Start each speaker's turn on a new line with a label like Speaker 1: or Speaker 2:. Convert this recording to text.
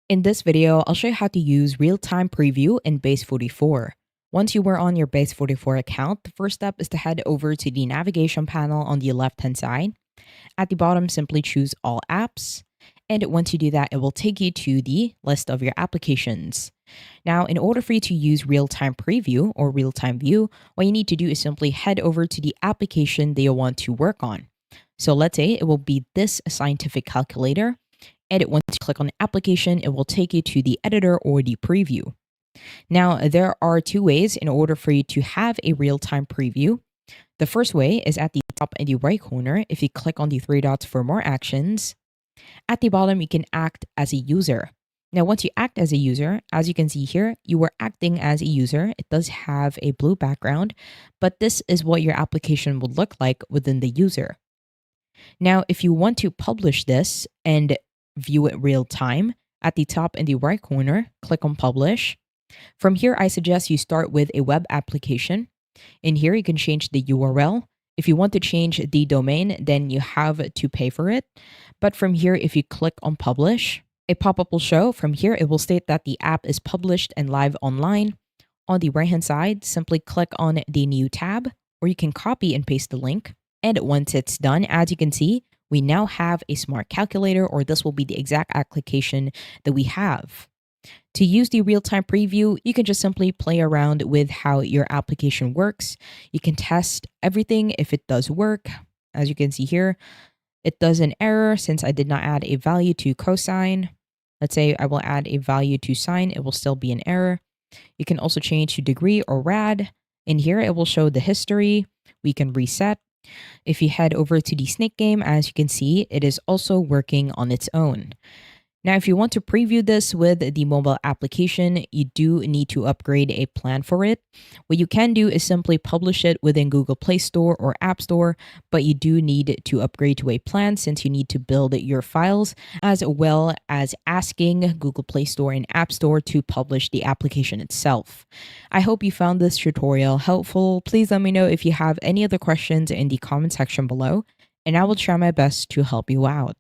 Speaker 1: In this video, I'll show you how to use real-time preview in Base44. Once you were on your Base44 account, the first step is to head over to the navigation panel on the left-hand side. At the bottom, simply choose All Apps. And once you do that, it will take you to the list of your applications. Now, in order for you to use real-time preview or real-time view, what you need to do is simply head over to the application that you want to work on. So let's say it will be this scientific calculator. And once you click on the application, it will take you to the editor or the preview. Now, there are two ways in order for you to have a real-time preview. The first way is at the top in the right corner. If you click on the three dots for more actions, at the bottom, you can act as a user. Now, once you act as a user, as you can see here, you are acting as a user. It does have a blue background, but this is what your application would look like within the user. Now, if you want to publish this and view it real time, at the top in the right corner, click on Publish. From here, I suggest you start with a web application. In here, you can change the URL. If you want to change the domain, then you have to pay for it. But from here, if you click on Publish, a pop-up will show. From here, it will state that the app is published and live online. On the right-hand side, simply click on the New tab, or you can copy and paste the link. And once it's done, as you can see, we now have a smart calculator, or this will be the exact application that we have. To use the real-time preview, you can just simply play around with how your application works. You can test everything if it does work. As you can see here, it does an error since I did not add a value to cosine. Let's say I will add a value to sine, it will still be an error. You can also change to degree or rad. In here, it will show the history. We can reset. If you head over to the snake game, as you can see, it is also working on its own. Now, if you want to preview this with the mobile application, you do need to upgrade a plan for it. What you can do is simply publish it within Google Play Store or App Store, but you do need to upgrade to a plan since you need to build your files, as well as asking Google Play Store and App Store to publish the application itself. I hope you found this tutorial helpful. Please let me know if you have any other questions in the comment section below, and I will try my best to help you out.